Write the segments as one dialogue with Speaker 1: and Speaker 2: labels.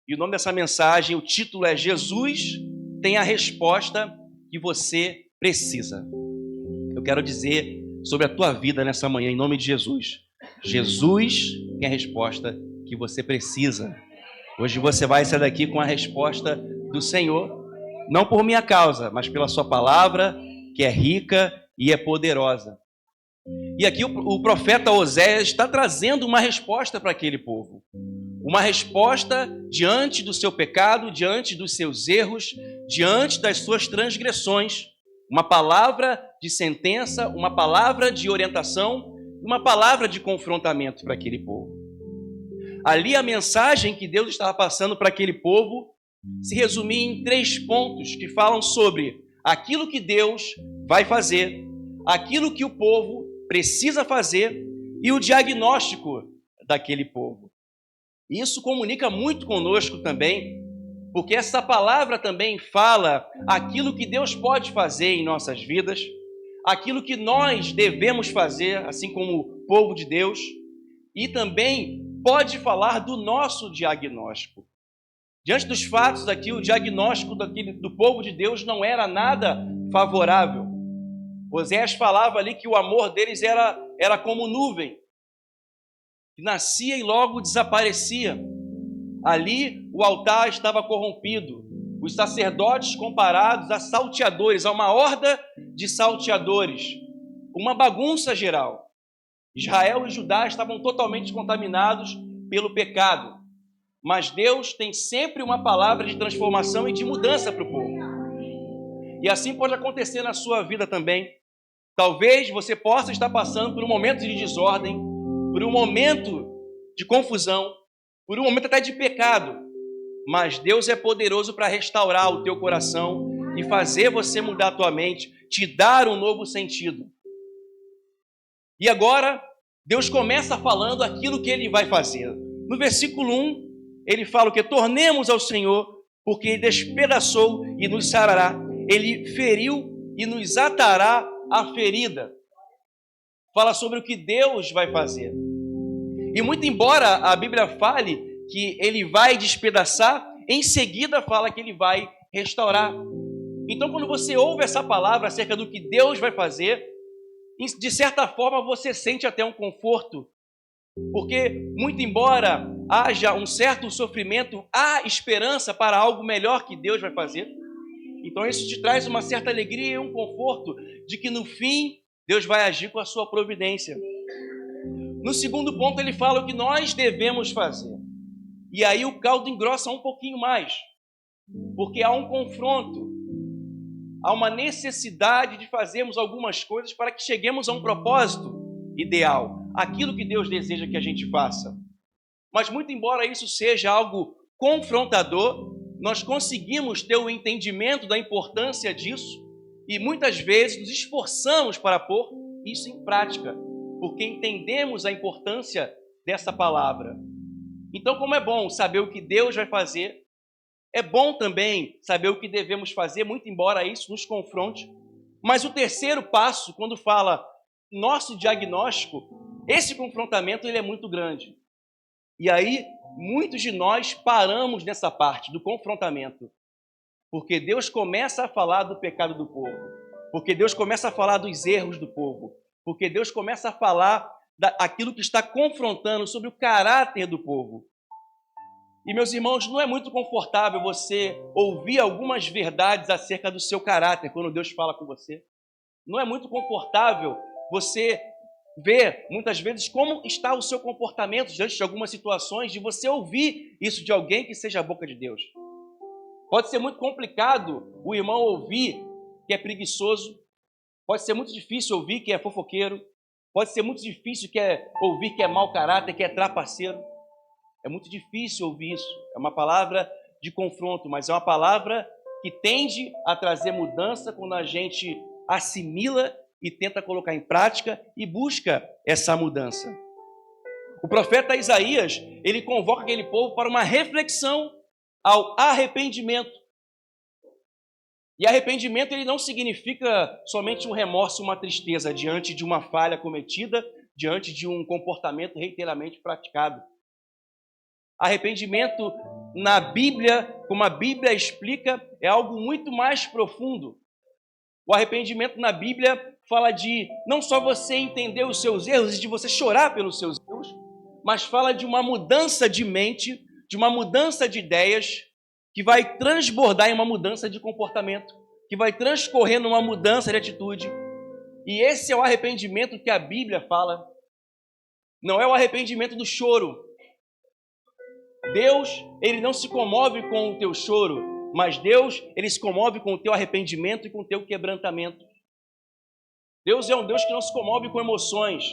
Speaker 1: E o nome dessa mensagem, o título é Jesus tem a resposta que você precisa. Eu quero dizer sobre a tua vida nessa manhã, em nome de Jesus. Jesus tem a resposta que você precisa. Hoje você vai sair daqui com a resposta do Senhor, não por minha causa, mas pela sua palavra, que é rica e é poderosa. E aqui o profeta Oséias está trazendo uma resposta para aquele povo. Uma resposta diante do seu pecado, diante dos seus erros, diante das suas transgressões. Uma palavra de sentença, uma palavra de orientação, uma palavra de confrontamento para aquele povo. Ali a mensagem que Deus estava passando para aquele povo se resumia em 3 pontos que falam sobre aquilo que Deus vai fazer, aquilo que o povo precisa fazer e o diagnóstico daquele povo. Isso comunica muito conosco também, porque essa palavra também fala aquilo que Deus pode fazer em nossas vidas, aquilo que nós devemos fazer, assim como o povo de Deus, e também pode falar do nosso diagnóstico. Diante dos fatos aqui, o diagnóstico do povo de Deus não era nada favorável. Oséias falava ali que o amor deles era como nuvem, que nascia e logo desaparecia. Ali o altar estava corrompido, os sacerdotes comparados a salteadores, a uma horda de salteadores, uma bagunça geral. Israel e Judá estavam totalmente contaminados pelo pecado, mas Deus tem sempre uma palavra de transformação e de mudança para o povo. E assim pode acontecer na sua vida também. Talvez você possa estar passando por um momento de desordem, por um momento de confusão, por um momento até de pecado, mas Deus é poderoso para restaurar o teu coração e fazer você mudar a tua mente, te dar um novo sentido. E agora, Deus começa falando aquilo que Ele vai fazer. No versículo 1, Ele fala que tornemos ao Senhor, porque Ele despedaçou e nos sarará, Ele feriu e nos atará a ferida. Fala sobre o que Deus vai fazer. E muito embora a Bíblia fale que Ele vai despedaçar, em seguida fala que Ele vai restaurar. Então, quando você ouve essa palavra acerca do que Deus vai fazer, de certa forma você sente até um conforto, porque muito embora haja um certo sofrimento, há esperança para algo melhor que Deus vai fazer. Então isso te traz uma certa alegria e um conforto de que no fim Deus vai agir com a sua providência. No segundo ponto ele fala o que nós devemos fazer. E aí o caldo engrossa um pouquinho mais, porque há um confronto, há uma necessidade de fazermos algumas coisas para que cheguemos a um propósito ideal, aquilo que Deus deseja que a gente faça. Mas muito embora isso seja algo confrontador, nós conseguimos ter o entendimento da importância disso e muitas vezes nos esforçamos para pôr isso em prática, porque entendemos a importância dessa palavra. Então, como é bom saber o que Deus vai fazer, é bom também saber o que devemos fazer, muito embora isso nos confronte. Mas o terceiro passo, quando fala nosso diagnóstico, esse confrontamento ele é muito grande. E aí, muitos de nós paramos nessa parte do confrontamento, porque Deus começa a falar do pecado do povo, porque Deus começa a falar dos erros do povo, porque Deus começa a falar daquilo que está confrontando sobre o caráter do povo. E, meus irmãos, não é muito confortável você ouvir algumas verdades acerca do seu caráter quando Deus fala com você. Não é muito confortável você ver, muitas vezes, como está o seu comportamento diante de algumas situações, de você ouvir isso de alguém que seja a boca de Deus. Pode ser muito complicado o irmão ouvir que é preguiçoso, pode ser muito difícil ouvir que é fofoqueiro, pode ser muito difícil ouvir que é mau caráter, que é trapaceiro. É muito difícil ouvir isso. É uma palavra de confronto, mas é uma palavra que tende a trazer mudança quando a gente assimila e tenta colocar em prática e busca essa mudança. O profeta Isaías, ele convoca aquele povo para uma reflexão ao arrependimento. E arrependimento ele não significa somente um remorso, uma tristeza diante de uma falha cometida, diante de um comportamento reiteradamente praticado. Arrependimento na Bíblia, como a Bíblia explica, é algo muito mais profundo. O arrependimento na Bíblia fala de não só você entender os seus erros e de você chorar pelos seus erros, mas fala de uma mudança de mente, de uma mudança de ideias, que vai transbordar em uma mudança de comportamento, que vai transcorrer numa mudança de atitude. E esse é o arrependimento que a Bíblia fala. Não é o arrependimento do choro. Deus, ele não se comove com o teu choro, mas Deus, ele se comove com o teu arrependimento e com o teu quebrantamento. Deus é um Deus que não se comove com emoções,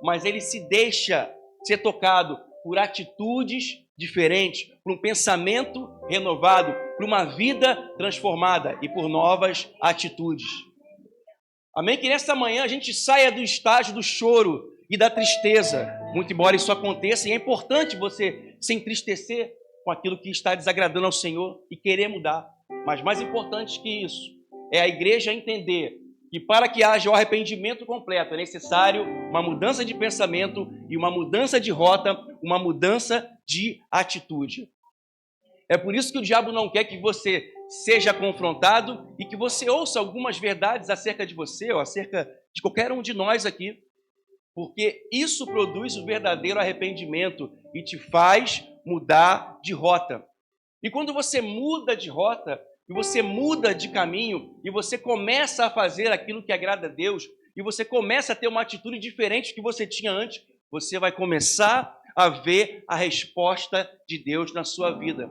Speaker 1: mas ele se deixa ser tocado por atitudes diferentes, por um pensamento renovado, por uma vida transformada e por novas atitudes. Amém? Que nessa manhã a gente saia do estágio do choro e da tristeza, muito embora isso aconteça, e é importante você se entristecer com aquilo que está desagradando ao Senhor e querer mudar. Mas mais importante que isso, é a igreja entender que para que haja o arrependimento completo, é necessário uma mudança de pensamento e uma mudança de rota, uma mudança de atitude. É por isso que o diabo não quer que você seja confrontado e que você ouça algumas verdades acerca de você ou acerca de qualquer um de nós aqui, porque isso produz o verdadeiro arrependimento e te faz mudar de rota. E quando você muda de rota, e você muda de caminho, e você começa a fazer aquilo que agrada a Deus, e você começa a ter uma atitude diferente do que você tinha antes, você vai começar a ver a resposta de Deus na sua vida.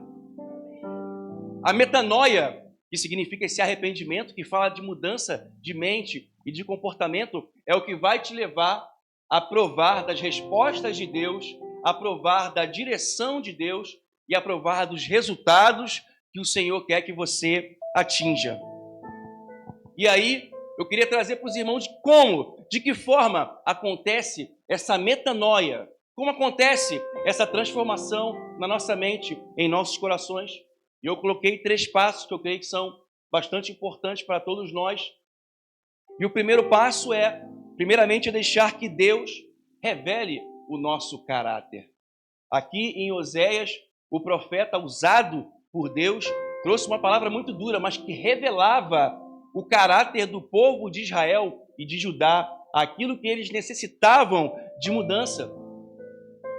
Speaker 1: A metanoia, que significa esse arrependimento, que fala de mudança de mente e de comportamento, é o que vai te levar a provar das respostas de Deus, a provar da direção de Deus e a provar dos resultados que o Senhor quer que você atinja. E aí, eu queria trazer para os irmãos de que forma acontece essa metanoia, como acontece essa transformação na nossa mente, em nossos corações. E eu coloquei 3 passos que eu creio que são bastante importantes para todos nós. E o primeiro passo é, primeiramente, deixar que Deus revele o nosso caráter. Aqui em Oséias, o profeta usado por Deus trouxe uma palavra muito dura, mas que revelava o caráter do povo de Israel e de Judá, aquilo que eles necessitavam de mudança.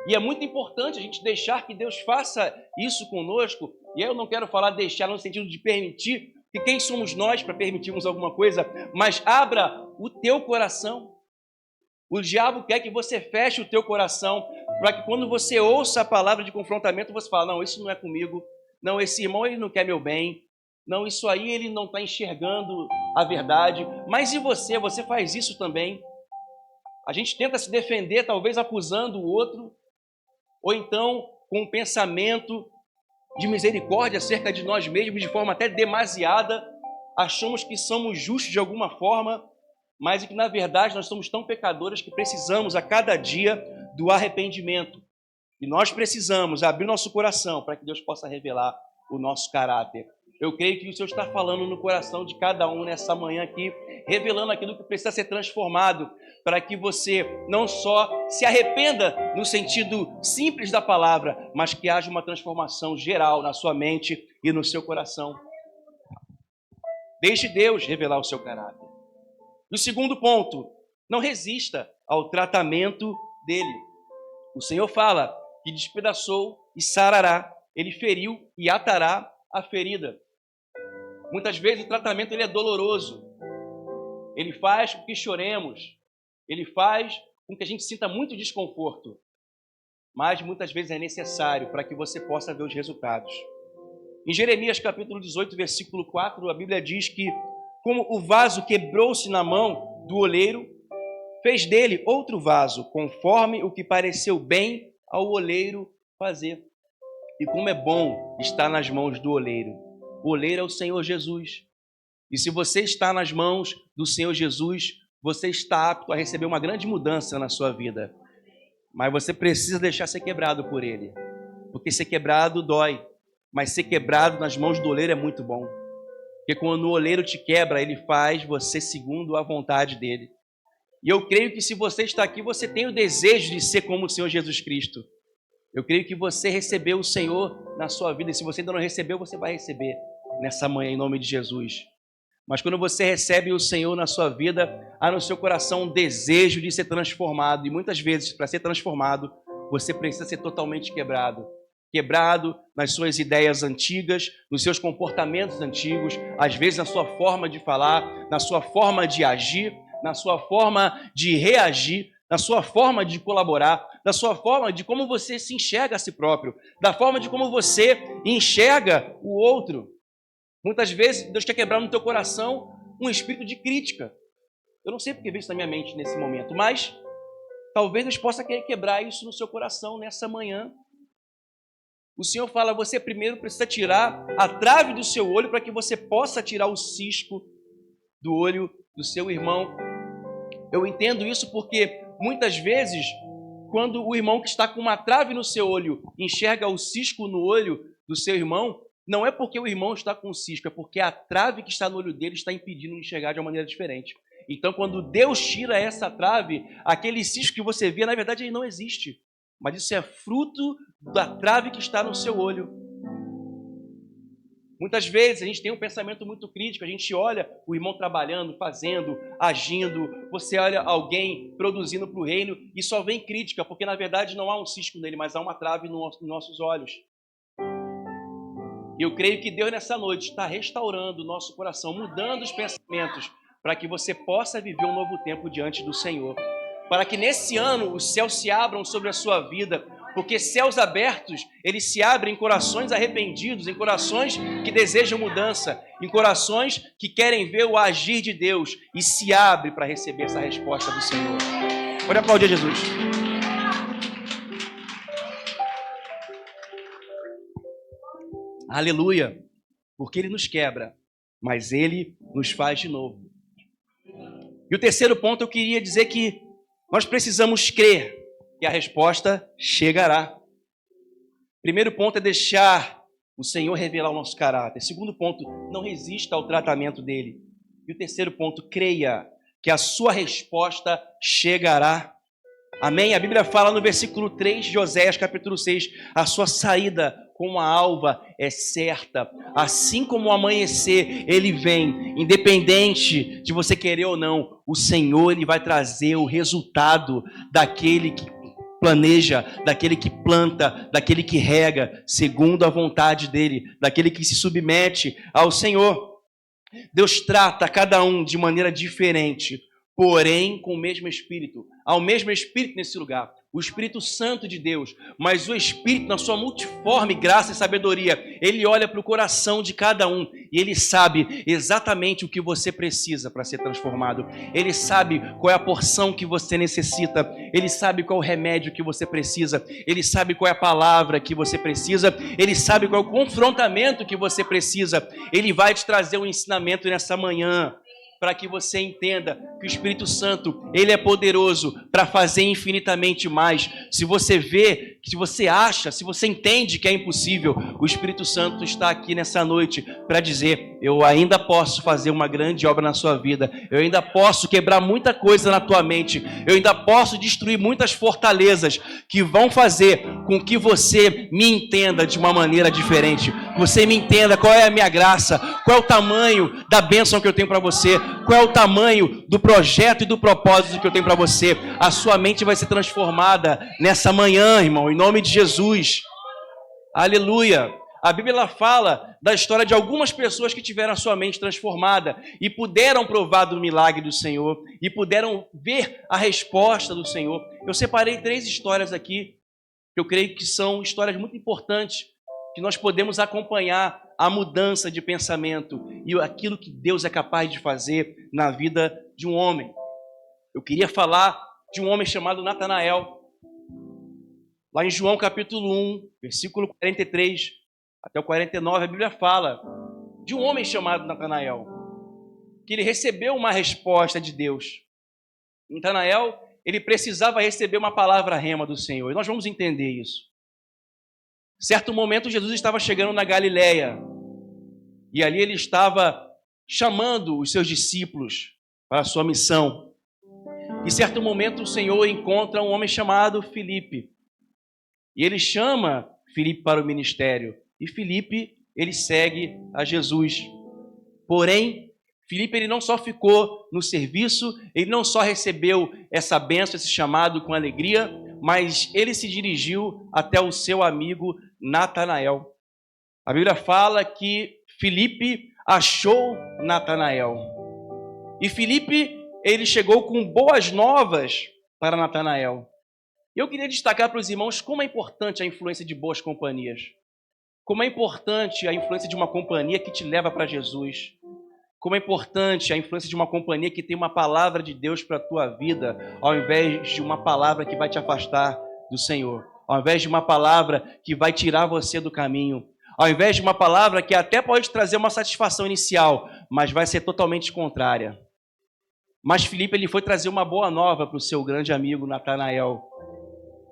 Speaker 1: E é muito importante a gente deixar que Deus faça isso conosco. E eu não quero falar deixar no sentido de permitir, porque quem somos nós para permitirmos alguma coisa? Mas abra o teu coração. O diabo quer que você feche o teu coração, para que quando você ouça a palavra de confrontamento, você fale, não, isso não é comigo. Não, esse irmão ele não quer meu bem. Não, isso aí ele não está enxergando a verdade. Mas e você? Você faz isso também. A gente tenta se defender, talvez acusando o outro, ou então com um pensamento de misericórdia acerca de nós mesmos, de forma até demasiada. Achamos que somos justos de alguma forma, mas que na verdade nós somos tão pecadores que precisamos a cada dia do arrependimento. E nós precisamos abrir nosso coração para que Deus possa revelar o nosso caráter. Eu creio que o Senhor está falando no coração de cada um nessa manhã aqui, revelando aquilo que precisa ser transformado, para que você não só se arrependa no sentido simples da palavra, mas que haja uma transformação geral na sua mente e no seu coração. Deixe Deus revelar o seu caráter. E o segundo ponto, não resista ao tratamento dele. O Senhor fala que despedaçou e sarará, ele feriu e atará a ferida. Muitas vezes o tratamento ele é doloroso, ele faz com que choremos, ele faz com que a gente sinta muito desconforto, mas muitas vezes é necessário para que você possa ver os resultados. Em Jeremias capítulo 18, versículo 4, a Bíblia diz que como o vaso quebrou-se na mão do oleiro, fez dele outro vaso, conforme o que pareceu bem ao oleiro fazer. E como é bom estar nas mãos do oleiro. O oleiro é o Senhor Jesus. E se você está nas mãos do Senhor Jesus, você está apto a receber uma grande mudança na sua vida. Mas você precisa deixar ser quebrado por Ele. Porque ser quebrado dói. Mas ser quebrado nas mãos do oleiro é muito bom. Porque quando o oleiro te quebra, ele faz você segundo a vontade dele. E eu creio que se você está aqui, você tem o desejo de ser como o Senhor Jesus Cristo. Eu creio que você recebeu o Senhor na sua vida, e se você ainda não recebeu, você vai receber nessa manhã, em nome de Jesus. Mas quando você recebe o Senhor na sua vida, há no seu coração um desejo de ser transformado, e muitas vezes, para ser transformado, você precisa ser totalmente quebrado. Quebrado nas suas ideias antigas, nos seus comportamentos antigos, às vezes na sua forma de falar, na sua forma de agir, na sua forma de reagir, na sua forma de colaborar, da sua forma de como você se enxerga a si próprio, da forma de como você enxerga o outro. Muitas vezes Deus quer quebrar no teu coração um espírito de crítica. Eu não sei porque veio isso na minha mente nesse momento, mas talvez Deus possa querer quebrar isso no seu coração nessa manhã. O Senhor fala, você primeiro precisa tirar a trave do seu olho para que você possa tirar o cisco do olho do seu irmão. Eu entendo isso porque muitas vezes, quando o irmão que está com uma trave no seu olho enxerga o cisco no olho do seu irmão, não é porque o irmão está com cisco, é porque a trave que está no olho dele está impedindo de enxergar de uma maneira diferente. Então, quando Deus tira essa trave, aquele cisco que você vê, na verdade, ele não existe. Mas isso é fruto da trave que está no seu olho. Muitas vezes a gente tem um pensamento muito crítico, a gente olha o irmão trabalhando, fazendo, agindo, você olha alguém produzindo para o reino e só vem crítica, porque na verdade não há um cisco nele, mas há uma trave nos nossos olhos. E eu creio que Deus nessa noite está restaurando o nosso coração, mudando os pensamentos, para que você possa viver um novo tempo diante do Senhor. Para que nesse ano os céus se abram sobre a sua vida, porque céus abertos, eles se abrem em corações arrependidos, em corações que desejam mudança, em corações que querem ver o agir de Deus e se abre para receber essa resposta do Senhor. Pode aplaudir Jesus. Aleluia, porque Ele nos quebra, mas Ele nos faz de novo. E o terceiro ponto eu queria dizer que nós precisamos crer que a resposta chegará. Primeiro ponto é deixar o Senhor revelar o nosso caráter. Segundo ponto, não resista ao tratamento dele. E o terceiro ponto, creia que a sua resposta chegará. Amém? A Bíblia fala no versículo 3 de Oséias, capítulo 6, a sua saída como a alva é certa. Assim como o amanhecer, ele vem, independente de você querer ou não, o Senhor ele vai trazer o resultado daquele que planeja, daquele que planta, daquele que rega, segundo a vontade dele, daquele que se submete ao Senhor. Deus trata cada um de maneira diferente, porém com o mesmo Espírito. Há o mesmo Espírito nesse lugar, o Espírito Santo de Deus, mas o Espírito, na sua multiforme graça e sabedoria, ele olha para o coração de cada um e ele sabe exatamente o que você precisa para ser transformado. Ele sabe qual é a porção que você necessita, ele sabe qual é o remédio que você precisa, ele sabe qual é a palavra que você precisa, ele sabe qual é o confrontamento que você precisa. Ele vai te trazer um ensinamento nessa manhã, para que você entenda que o Espírito Santo, ele é poderoso para fazer infinitamente mais. Se você vê, se você acha, se você entende que é impossível, o Espírito Santo está aqui nessa noite para dizer, eu ainda posso fazer uma grande obra na sua vida, eu ainda posso quebrar muita coisa na tua mente, eu ainda posso destruir muitas fortalezas que vão fazer com que você me entenda de uma maneira diferente. Você me entenda qual é a minha graça, qual é o tamanho da bênção que eu tenho para você, qual é o tamanho do projeto e do propósito que eu tenho para você. A sua mente vai ser transformada nessa manhã, irmão, em nome de Jesus. Aleluia. A Bíblia ela fala da história de algumas pessoas que tiveram a sua mente transformada e puderam provar do milagre do Senhor e puderam ver a resposta do Senhor. Eu separei 3 histórias aqui que eu creio que são histórias muito importantes, que nós podemos acompanhar a mudança de pensamento e aquilo que Deus é capaz de fazer na vida de um homem. Eu queria falar de um homem chamado Natanael. Lá em João capítulo 1, versículo 43 até o 49, a Bíblia fala de um homem chamado Natanael, que ele recebeu uma resposta de Deus. Natanael, ele precisava receber uma palavra rema do Senhor, e nós vamos entender isso. Certo momento, Jesus estava chegando na Galileia, e ali ele estava chamando os seus discípulos para a sua missão. E certo momento, o Senhor encontra um homem chamado Filipe. E ele chama Filipe para o ministério. E Filipe, ele segue a Jesus. Porém, Filipe, ele não só ficou no serviço, ele não só recebeu essa bênção, esse chamado com alegria, mas ele se dirigiu até o seu amigo Natanael. A Bíblia fala que Filipe achou Natanael. E Filipe, ele chegou com boas novas para Natanael. Eu queria destacar para os irmãos como é importante a influência de boas companhias. Como é importante a influência de uma companhia que te leva para Jesus. Como é importante a influência de uma companhia que tem uma palavra de Deus para a tua vida, ao invés de uma palavra que vai te afastar do Senhor. Ao invés de uma palavra que vai tirar você do caminho. Ao invés de uma palavra que até pode trazer uma satisfação inicial, mas vai ser totalmente contrária. Mas Filipe, ele foi trazer uma boa nova para o seu grande amigo Natanael.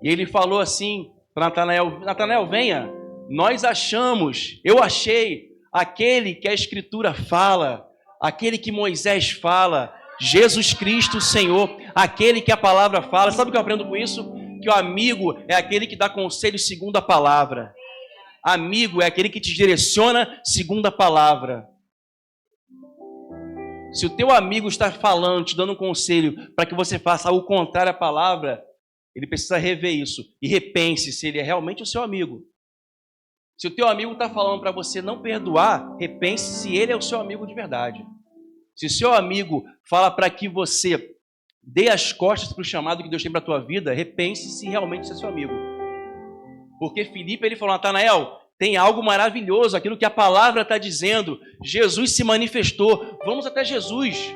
Speaker 1: E ele falou assim para Natanael: Natanael, venha, nós achamos, eu achei aquele que a Escritura fala, aquele que Moisés fala, Jesus Cristo, o Senhor, aquele que a palavra fala. Sabe o que eu aprendo com isso? Que o amigo é aquele que dá conselho segundo a palavra. Amigo é aquele que te direciona segundo a palavra. Se o teu amigo está falando, te dando um conselho para que você faça o contrário à palavra, ele precisa rever isso e repense se ele é realmente o seu amigo. Se o teu amigo está falando para você não perdoar, repense se ele é o seu amigo de verdade. Se o seu amigo fala para que você dê as costas para o chamado que Deus tem para a tua vida, repense se realmente você é seu amigo. Porque Filipe, ele falou: Natanael, tem algo maravilhoso, aquilo que a palavra está dizendo. Jesus se manifestou, vamos até Jesus.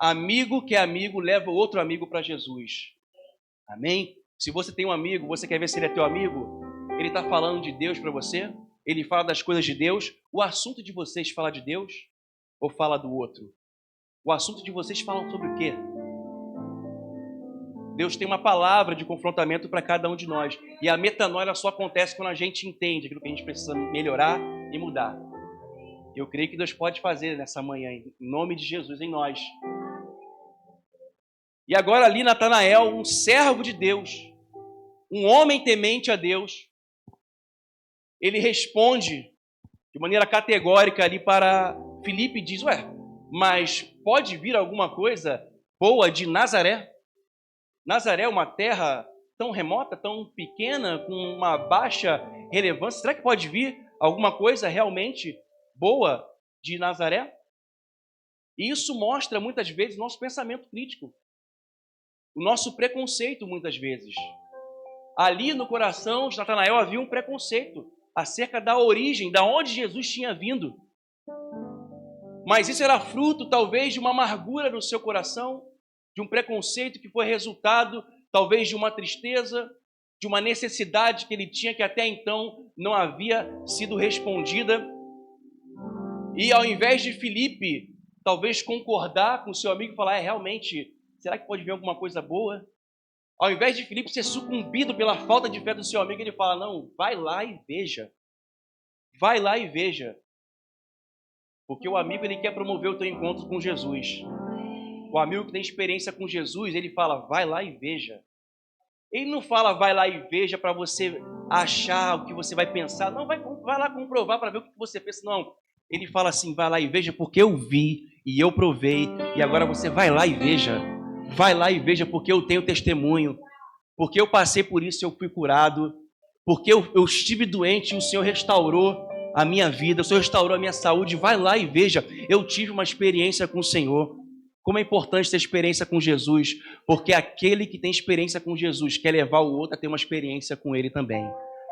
Speaker 1: Amigo que é amigo leva outro amigo para Jesus. Amém? Se você tem um amigo, você quer ver se ele é teu amigo, ele está falando de Deus para você, ele fala das coisas de Deus. O assunto de vocês fala de Deus ou fala do outro? O assunto de vocês fala sobre o quê? Deus tem uma palavra de confrontamento para cada um de nós. E a metanoia só acontece quando a gente entende aquilo que a gente precisa melhorar e mudar. Eu creio que Deus pode fazer nessa manhã, em nome de Jesus, em nós. E agora ali Natanael, um servo de Deus, um homem temente a Deus, ele responde de maneira categórica ali para Filipe e diz: ué, mas pode vir alguma coisa boa de Nazaré? Nazaré é uma terra tão remota, tão pequena, com uma baixa relevância. Será que pode vir alguma coisa realmente boa de Nazaré? E isso mostra muitas vezes nosso pensamento crítico, o nosso preconceito muitas vezes. Ali no coração de Natanael havia um preconceito acerca da origem, da onde Jesus tinha vindo. Mas isso era fruto talvez de uma amargura no seu coração, de um preconceito que foi resultado talvez de uma tristeza, de uma necessidade que ele tinha que até então não havia sido respondida. E ao invés de Filipe talvez concordar com seu amigo e falar: realmente, será que pode vir alguma coisa boa? Ao invés de Filipe ser sucumbido pela falta de fé do seu amigo, ele fala: não, vai lá e veja. Vai lá e veja. Porque o amigo, ele quer promover o teu encontro com Jesus. O amigo que tem experiência com Jesus, ele fala: vai lá e veja. Ele não fala: vai lá e veja para você achar o que você vai pensar. Não, vai lá comprovar para ver o que você pensa. Não, ele fala assim: vai lá e veja porque eu vi e eu provei. E agora você vai lá e veja. Vai lá e veja porque eu tenho testemunho. Porque eu passei por isso e eu fui curado. Porque eu estive doente e o Senhor restaurou a minha vida. O Senhor restaurou a minha saúde. Vai lá e veja. Eu tive uma experiência com o Senhor. Como é importante ter experiência com Jesus, porque aquele que tem experiência com Jesus quer levar o outro a ter uma experiência com Ele também.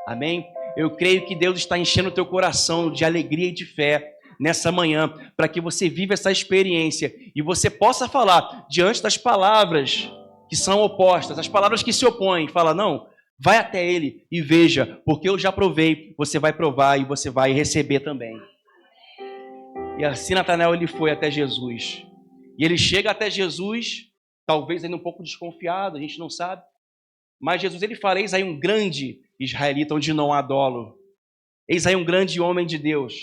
Speaker 1: Amém? Eu creio que Deus está enchendo o teu coração de alegria e de fé nessa manhã, para que você viva essa experiência e você possa falar diante das palavras que são opostas, as palavras que se opõem. Fala: não, vai até Ele e veja, porque eu já provei, você vai provar e você vai receber também. E assim Natanael, ele foi até Jesus. E ele chega até Jesus, talvez ainda um pouco desconfiado, a gente não sabe. Mas Jesus, ele fala: eis aí um grande israelita onde não há dolo. Eis aí um grande homem de Deus.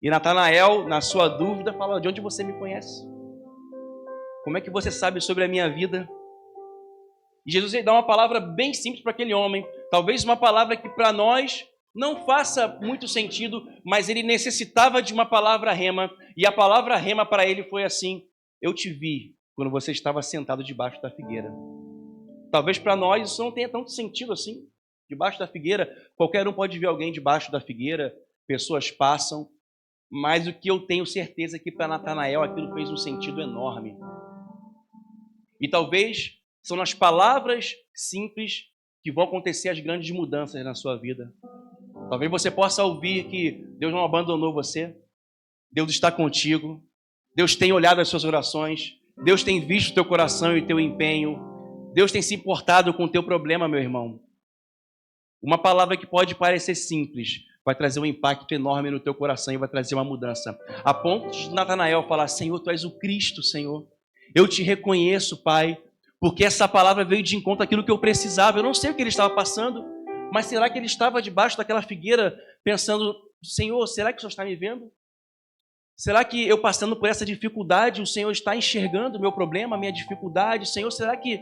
Speaker 1: E Natanael, na sua dúvida, fala: de onde você me conhece? Como é que você sabe sobre a minha vida? E Jesus ele dá uma palavra bem simples para aquele homem, talvez uma palavra que para nós não faça muito sentido, mas ele necessitava de uma palavra rema, e a palavra rema para ele foi assim: eu te vi quando você estava sentado debaixo da figueira. Talvez para nós isso não tenha tanto sentido assim. Debaixo da figueira, qualquer um pode ver alguém debaixo da figueira, pessoas passam, mas o que eu tenho certeza é que para Natanael aquilo fez um sentido enorme. E talvez são nas palavras simples que vão acontecer as grandes mudanças na sua vida. Talvez você possa ouvir que Deus não abandonou você, Deus está contigo, Deus tem olhado as suas orações, Deus tem visto o teu coração e o teu empenho, Deus tem se importado com o teu problema, meu irmão. Uma palavra que pode parecer simples vai trazer um impacto enorme no teu coração e vai trazer uma mudança. A ponto de Natanael falar: Senhor, tu és o Cristo, Senhor. Eu te reconheço, Pai, porque essa palavra veio de encontro àquilo que eu precisava. Eu não sei o que ele estava passando, mas será que ele estava debaixo daquela figueira pensando: Senhor, será que o Senhor está me vendo? Será que eu passando por essa dificuldade, o Senhor está enxergando o meu problema, a minha dificuldade? Senhor, será que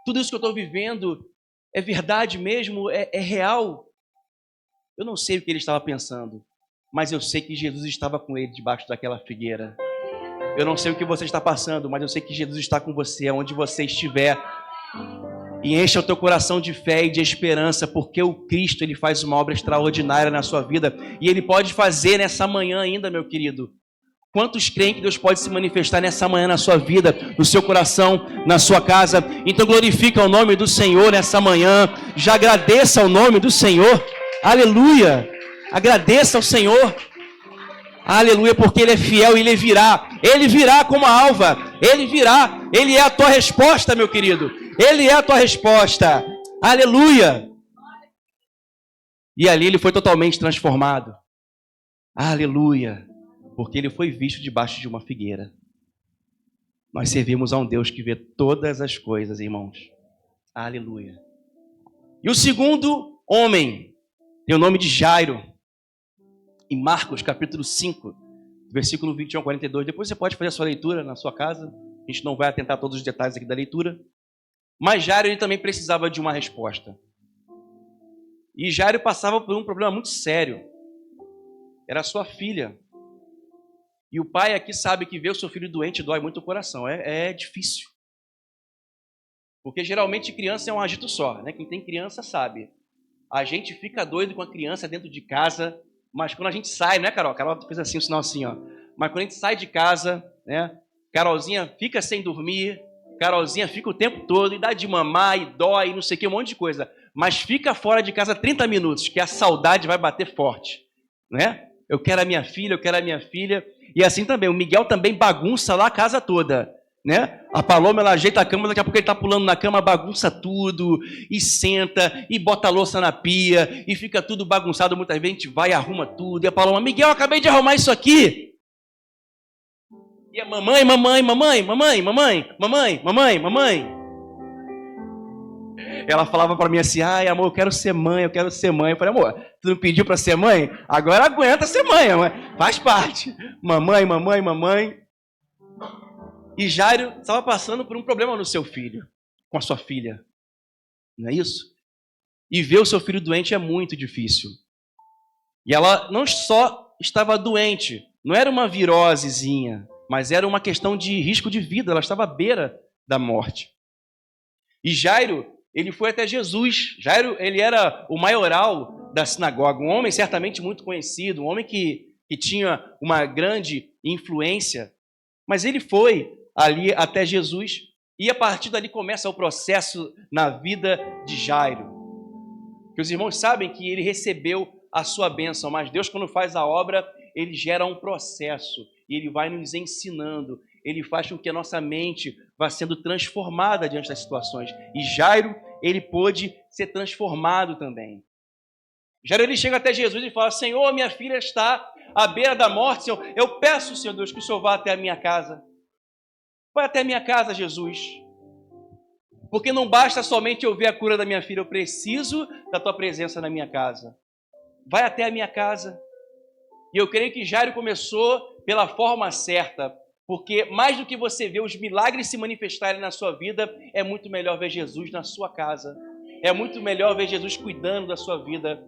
Speaker 1: tudo isso que eu estou vivendo é verdade mesmo? É real? Eu não sei o que ele estava pensando, mas eu sei que Jesus estava com ele debaixo daquela figueira. Eu não sei o que você está passando, mas eu sei que Jesus está com você, aonde você estiver. E encha o teu coração de fé e de esperança, porque o Cristo ele faz uma obra extraordinária na sua vida. E ele pode fazer nessa manhã ainda, meu querido. Quantos creem que Deus pode se manifestar nessa manhã na sua vida, no seu coração, na sua casa? Então glorifica o nome do Senhor nessa manhã. Já agradeça o nome do Senhor. Aleluia! Agradeça ao Senhor. Aleluia, porque Ele é fiel e Ele virá. Ele virá como a alva. Ele virá. Ele é a tua resposta, meu querido. Ele é a tua resposta. Aleluia. E ali ele foi totalmente transformado. Aleluia. Porque ele foi visto debaixo de uma figueira. Nós servimos a um Deus que vê todas as coisas, irmãos. Aleluia. E o segundo homem tem o nome de Jairo. Em Marcos, capítulo 5, versículo 21 a 42. Depois você pode fazer a sua leitura na sua casa. A gente não vai atentar a todos os detalhes aqui da leitura. Mas Jairo ele também precisava de uma resposta. E Jairo passava por um problema muito sério. Era a sua filha. E o pai aqui sabe que ver o seu filho doente dói muito o coração. É difícil. Porque geralmente criança é um agito só, né? Quem tem criança sabe. A gente fica doido com a criança dentro de casa, mas quando a gente sai, né, Carol? Carol fez assim, um sinal assim, ó. Mas quando a gente sai de casa, né? Carolzinha fica sem dormir, Carolzinha fica o tempo todo e dá de mamar e dói, não sei o que, um monte de coisa. Mas fica fora de casa 30 minutos, que a saudade vai bater forte, né? Eu quero a minha filha, eu quero a minha filha. E assim também, o Miguel também bagunça lá a casa toda, né? A Paloma, ela ajeita a cama, daqui a pouco ele está pulando na cama, bagunça tudo, e senta, e bota a louça na pia, e fica tudo bagunçado, muitas vezes a gente vai e arruma tudo, e a Paloma: Miguel, eu acabei de arrumar isso aqui. E a mamãe. Ela falava para mim assim: ai, amor, eu quero ser mãe. Eu falei: amor, tu não pediu para ser mãe? Agora aguenta ser mãe, faz parte. Mamãe. E Jairo estava passando por um problema no seu filho, com a sua filha. Não é isso? E ver o seu filho doente é muito difícil. E ela não só estava doente, não era uma virosezinha, mas era uma questão de risco de vida. Ela estava à beira da morte. E Jairo, ele foi até Jesus. Jairo, ele era o maioral da sinagoga, um homem certamente muito conhecido, um homem que tinha uma grande influência. Mas ele foi ali até Jesus e a partir dali começa o processo na vida de Jairo. Que os irmãos sabem que ele recebeu a sua bênção, mas Deus, quando faz a obra, ele gera um processo e ele vai nos ensinando, ele faz com que a nossa mente vá sendo transformada diante das situações. E Jairo, ele pôde ser transformado também. Jairo, ele chega até Jesus e fala: Senhor, minha filha está à beira da morte, Senhor. Eu peço, Senhor Deus, que o Senhor vá até a minha casa. Vai até a minha casa, Jesus. Porque não basta somente eu ver a cura da minha filha, eu preciso da tua presença na minha casa. Vai até a minha casa. E eu creio que Jairo começou pela forma certa. Porque mais do que você ver os milagres se manifestarem na sua vida, é muito melhor ver Jesus na sua casa. É muito melhor ver Jesus cuidando da sua vida.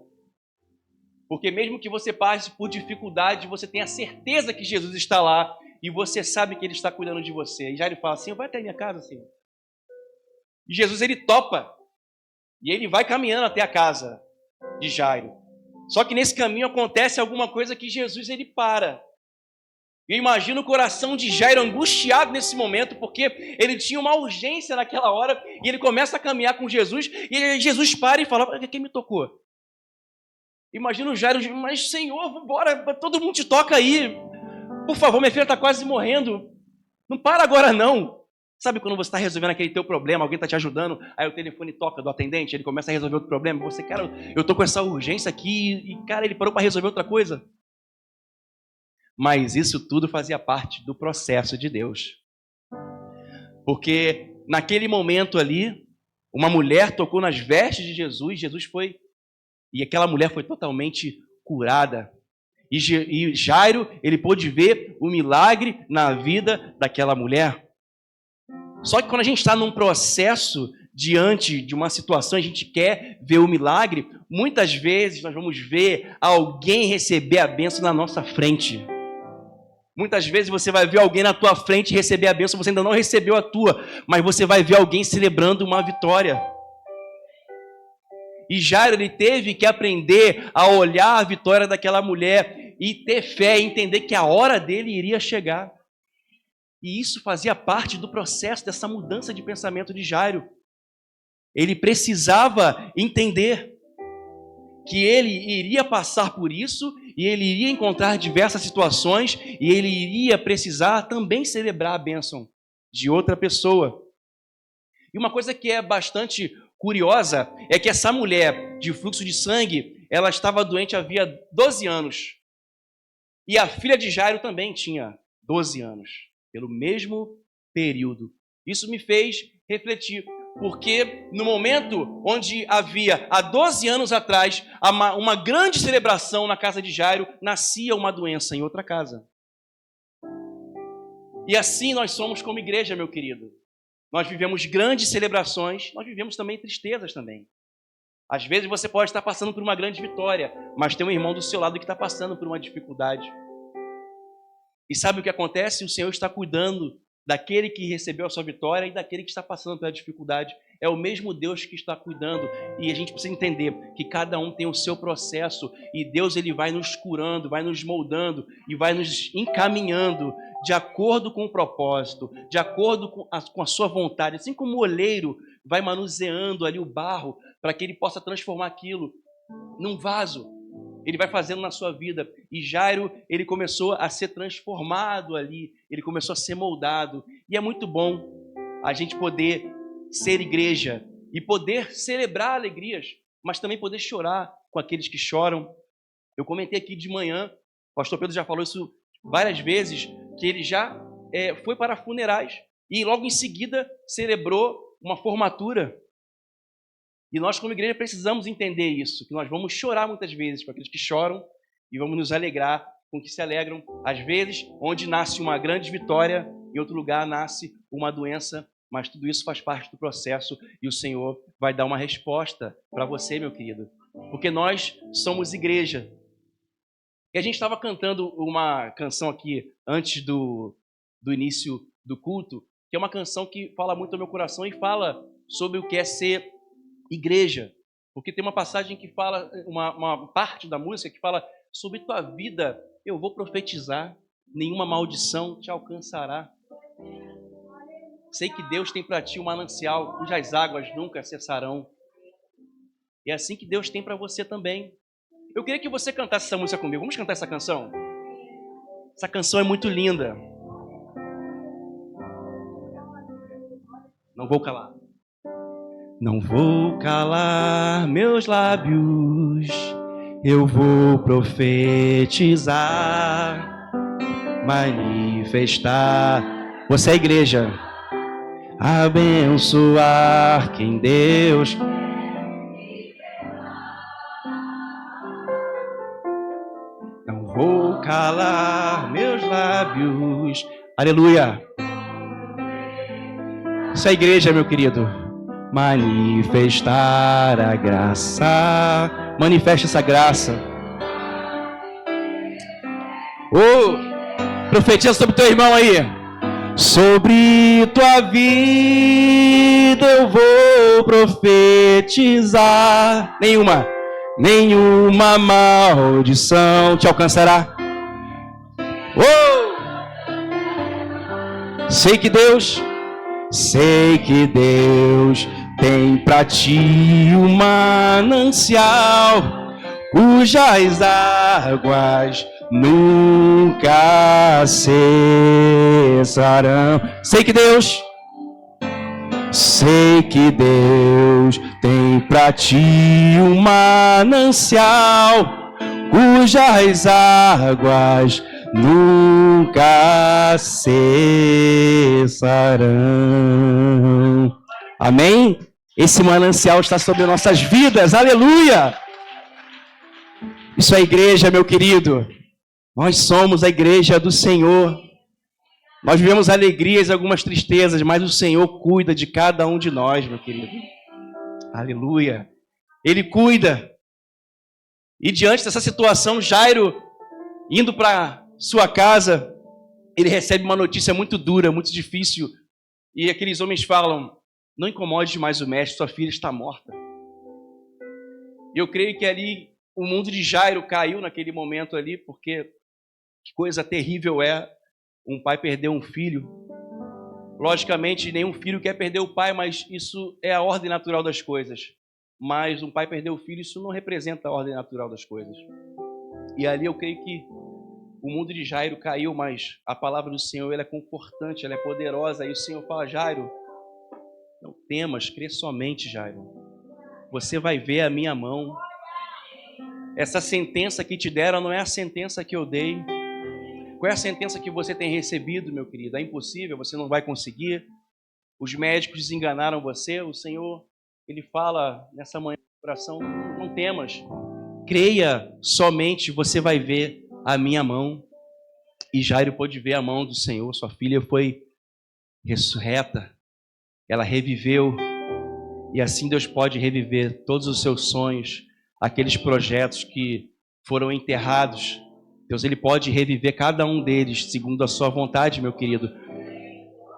Speaker 1: Porque mesmo que você passe por dificuldade, você tem a certeza que Jesus está lá e você sabe que Ele está cuidando de você. E já ele fala assim, vai até a minha casa, Senhor. E Jesus, ele topa. E ele vai caminhando até a casa de Jairo. Só que nesse caminho acontece alguma coisa que Jesus, ele para. E eu imagino o coração de Jairo angustiado nesse momento, porque ele tinha uma urgência naquela hora, e ele começa a caminhar com Jesus, e Jesus para e fala, quem me tocou? Imagina o Jairo, mas Senhor, bora, todo mundo te toca aí. Por favor, minha filha está quase morrendo. Não para agora não. Sabe quando você está resolvendo aquele teu problema, alguém está te ajudando, aí o telefone toca do atendente, ele começa a resolver outro problema, você, cara, eu estou com essa urgência aqui, e cara, ele parou para resolver outra coisa. Mas isso tudo fazia parte do processo de Deus. Porque naquele momento ali, uma mulher tocou nas vestes de Jesus, Jesus foi, e aquela mulher foi totalmente curada. E Jairo, ele pôde ver o milagre na vida daquela mulher. Só que quando a gente está num processo diante de uma situação, a gente quer ver o milagre, muitas vezes nós vamos ver alguém receber a bênção na nossa frente. Muitas vezes você vai ver alguém na tua frente receber a bênção, você ainda não recebeu a tua, mas você vai ver alguém celebrando uma vitória. E Jairo, ele teve que aprender a olhar a vitória daquela mulher e ter fé e entender que a hora dele iria chegar. E isso fazia parte do processo dessa mudança de pensamento de Jairo. Ele precisava entender que ele iria passar por isso e ele iria encontrar diversas situações e ele iria precisar também celebrar a bênção de outra pessoa. E uma coisa que é bastante curiosa é que essa mulher de fluxo de sangue, ela estava doente havia 12 anos. E a filha de Jairo também tinha 12 anos, pelo mesmo período. Isso me fez refletir. Porque no momento onde havia, há 12 anos atrás, uma grande celebração na casa de Jairo, nascia uma doença em outra casa. E assim nós somos como igreja, meu querido. Nós vivemos grandes celebrações, nós vivemos também tristezas também. Às vezes você pode estar passando por uma grande vitória, mas tem um irmão do seu lado que está passando por uma dificuldade. E sabe o que acontece? O Senhor está cuidando daquele que recebeu a sua vitória e daquele que está passando pela dificuldade. É o mesmo Deus que está cuidando. E a gente precisa entender que cada um tem o seu processo. E Deus, ele vai nos curando, vai nos moldando e vai nos encaminhando de acordo com o propósito, de acordo com a sua vontade. Assim como o oleiro vai manuseando ali o barro para que ele possa transformar aquilo num vaso. Ele vai fazendo na sua vida. E Jairo, ele começou a ser transformado ali. Ele começou a ser moldado. E é muito bom a gente poder ser igreja e poder celebrar alegrias, mas também poder chorar com aqueles que choram. Eu comentei aqui de manhã, o pastor Pedro já falou isso várias vezes, que ele já foi para funerais e logo em seguida celebrou uma formatura. E nós, como igreja, precisamos entender isso, que nós vamos chorar muitas vezes com aqueles que choram e vamos nos alegrar com que se alegram. Às vezes, onde nasce uma grande vitória, em outro lugar nasce uma doença, mas tudo isso faz parte do processo e o Senhor vai dar uma resposta para você, meu querido, porque nós somos igreja. E a gente estava cantando uma canção aqui antes do início do culto, que é uma canção que fala muito ao meu coração e fala sobre o que é ser igreja, porque tem uma passagem que fala, uma parte da música que fala sobre tua vida, eu vou profetizar, nenhuma maldição te alcançará. Sei que Deus tem para ti um manancial cujas águas nunca cessarão. É assim que Deus tem para você também. Eu queria que você cantasse essa música comigo. Vamos cantar essa canção? Essa canção é muito linda. Não vou calar. Não vou calar meus lábios, eu vou profetizar, manifestar. Você é a igreja. Abençoar quem Deus. Não vou calar meus lábios, Aleluia. Isso é a igreja, meu querido. Manifestar a graça. Manifeste essa graça. Profetiza sobre teu irmão aí. Sobre tua vida eu vou profetizar. Nenhuma maldição te alcançará. Sei que Deus tem pra ti um manancial, cujas águas nunca cessarão. Sei que Deus tem pra ti um manancial, cujas águas nunca cessarão. Amém? Esse manancial está sobre nossas vidas. Aleluia! Isso é a igreja, meu querido. Nós somos a igreja do Senhor. Nós vivemos alegrias e algumas tristezas, mas o Senhor cuida de cada um de nós, meu querido. Aleluia! Ele cuida. E diante dessa situação, Jairo, indo para sua casa, ele recebe uma notícia muito dura, muito difícil. E aqueles homens falam: não incomode mais o mestre, sua filha está morta. E eu creio que ali o mundo de Jairo caiu naquele momento ali, porque que coisa terrível é um pai perder um filho. Logicamente, nenhum filho quer perder o pai, mas isso é a ordem natural das coisas. Mas um pai perder o filho, isso não representa a ordem natural das coisas. E ali eu creio que o mundo de Jairo caiu, mas a palavra do Senhor, ela é confortante, ela é poderosa. E o Senhor fala: Jairo, não temas, crê somente, Jairo. Você vai ver a minha mão. Essa sentença que te deram não é a sentença que eu dei. Qual é a sentença que você tem recebido, meu querido? É impossível, você não vai conseguir. Os médicos desenganaram você. O Senhor, Ele fala nessa manhã de oração: não temas, creia somente, você vai ver a minha mão. E Jairo pôde ver a mão do Senhor. Sua filha foi ressurreta, ela reviveu. E assim Deus pode reviver todos os seus sonhos, aqueles projetos que foram enterrados. Deus, Ele pode reviver cada um deles segundo a sua vontade, meu querido.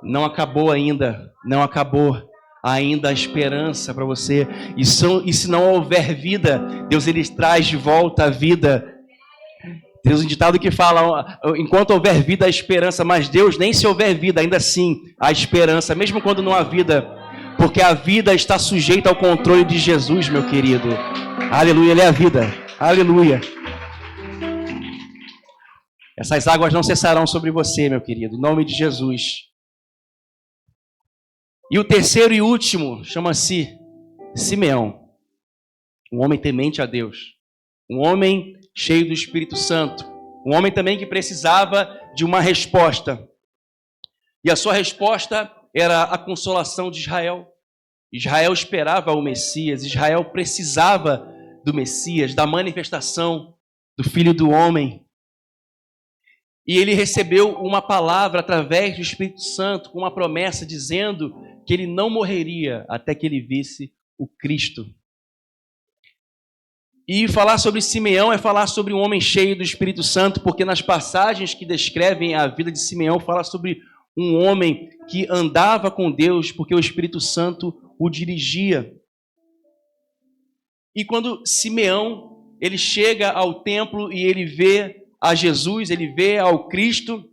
Speaker 1: Não acabou ainda, não acabou ainda a esperança para você. E se não houver vida, Deus, Ele traz de volta a vida. Tem um ditado que fala: enquanto houver vida, há esperança. Mas Deus, nem se houver vida, ainda assim há esperança, mesmo quando não há vida, porque a vida está sujeita ao controle de Jesus, meu querido. Aleluia, Ele é a vida. Aleluia. Essas águas não cessarão sobre você, meu querido, em nome de Jesus. E o terceiro e último chama-se Simeão, um homem temente a Deus, um homem cheio do Espírito Santo, um homem também que precisava de uma resposta. E a sua resposta era a consolação de Israel. Israel esperava o Messias, Israel precisava do Messias, da manifestação do Filho do Homem. E ele recebeu uma palavra através do Espírito Santo, com uma promessa dizendo que ele não morreria até que ele visse o Cristo. E falar sobre Simeão é falar sobre um homem cheio do Espírito Santo, porque nas passagens que descrevem a vida de Simeão, fala sobre um homem que andava com Deus, porque o Espírito Santo o dirigia. E quando Simeão, ele chega ao templo e ele vê a Jesus, ele vê ao Cristo,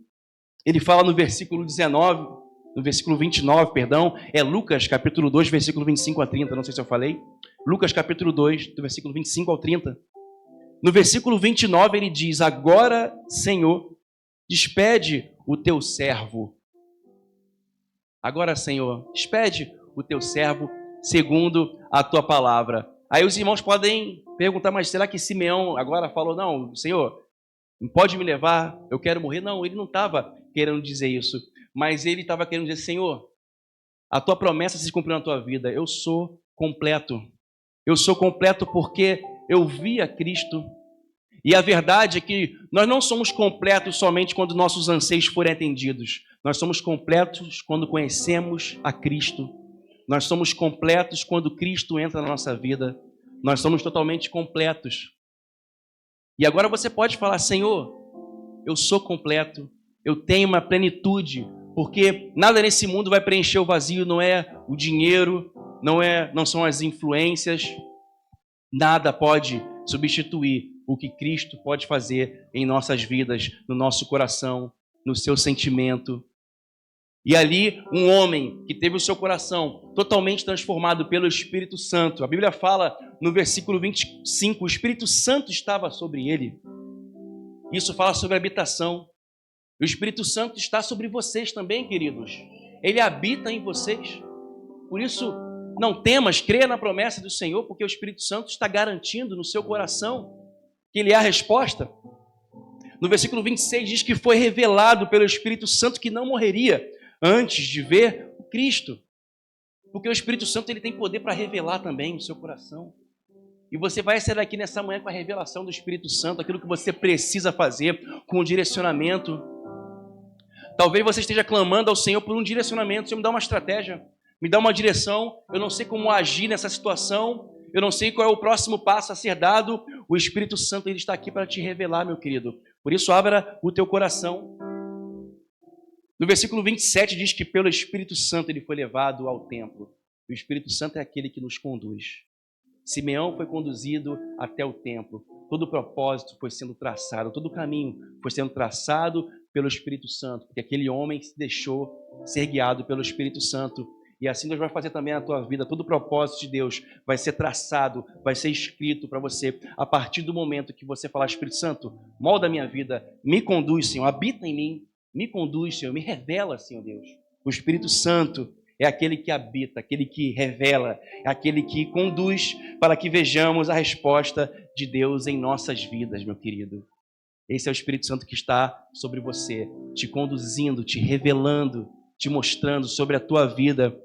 Speaker 1: ele fala no versículo 19, no versículo 29, perdão, é Lucas capítulo 2, versículo 25 a 30, não sei se eu falei. Lucas capítulo 2, do versículo 25 ao 30. No versículo 29 ele diz: agora, Senhor, despede o teu servo. Agora, Senhor, despede o teu servo segundo a tua palavra. Aí os irmãos podem perguntar: mas será que Simeão agora falou: não, Senhor, não pode me levar, eu quero morrer? Não, ele não estava querendo dizer isso, mas ele estava querendo dizer: Senhor, a tua promessa se cumpriu na tua vida, eu sou completo. Eu sou completo porque eu vi a Cristo. E a verdade é que nós não somos completos somente quando nossos anseios forem atendidos. Nós somos completos quando conhecemos a Cristo. Nós somos completos quando Cristo entra na nossa vida. Nós somos totalmente completos. E agora você pode falar: Senhor, eu sou completo, eu tenho uma plenitude, porque nada nesse mundo vai preencher o vazio, não é o dinheiro, não são as influências, nada pode substituir o que Cristo pode fazer em nossas vidas, no nosso coração, no seu sentimento. E ali, um homem que teve o seu coração totalmente transformado pelo Espírito Santo. A Bíblia fala no versículo 25, o Espírito Santo estava sobre ele. Isso fala sobre habitação. O Espírito Santo está sobre vocês também, queridos. Ele habita em vocês. Por isso, não temas, creia na promessa do Senhor, porque o Espírito Santo está garantindo no seu coração que Ele é a resposta. No versículo 26 diz que foi revelado pelo Espírito Santo que não morreria antes de ver o Cristo. Porque o Espírito Santo ele tem poder para revelar também o seu coração. E você vai sair daqui nessa manhã com a revelação do Espírito Santo, aquilo que você precisa fazer, com o direcionamento. Talvez você esteja clamando ao Senhor por um direcionamento. Senhor, me dá uma estratégia, me dá uma direção. Eu não sei como agir nessa situação, eu não sei qual é o próximo passo a ser dado. O Espírito Santo ele está aqui para te revelar, meu querido. Por isso, abra o teu coração. No versículo 27 diz que pelo Espírito Santo ele foi levado ao templo. O Espírito Santo é aquele que nos conduz. Simeão foi conduzido até o templo. Todo o propósito foi sendo traçado, todo o caminho foi sendo traçado pelo Espírito Santo, porque aquele homem se deixou ser guiado pelo Espírito Santo. E assim Deus vai fazer também na tua vida. Todo o propósito de Deus vai ser traçado, vai ser escrito para você. A partir do momento que você falar: Espírito Santo, molda a minha vida, me conduz, Senhor, habita em mim, me conduz, Senhor, me revela, Senhor Deus. O Espírito Santo é aquele que habita, aquele que revela, é aquele que conduz para que vejamos a resposta de Deus em nossas vidas, meu querido. Esse é o Espírito Santo que está sobre você, te conduzindo, te revelando, te mostrando sobre a tua vida,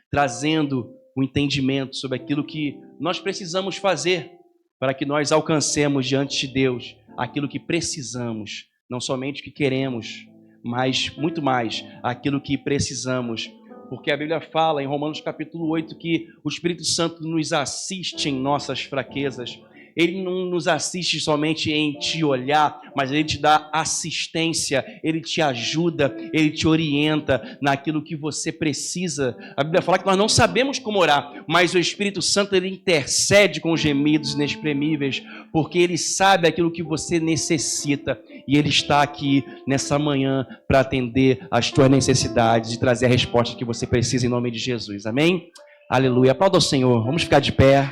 Speaker 1: trazendo o entendimento sobre aquilo que nós precisamos fazer para que nós alcancemos diante de Deus aquilo que precisamos, não somente o que queremos, mas muito mais aquilo que precisamos. Porque a Bíblia fala em Romanos capítulo 8 que o Espírito Santo nos assiste em nossas fraquezas. Ele não nos assiste somente em te olhar, mas Ele te dá assistência, Ele te ajuda, Ele te orienta naquilo que você precisa. A Bíblia fala que nós não sabemos como orar, mas o Espírito Santo ele intercede com gemidos inexprimíveis, porque Ele sabe aquilo que você necessita. E Ele está aqui nessa manhã para atender às tuas necessidades e trazer a resposta que você precisa em nome de Jesus. Amém? Aleluia. Aplauda ao Senhor. Vamos ficar de pé.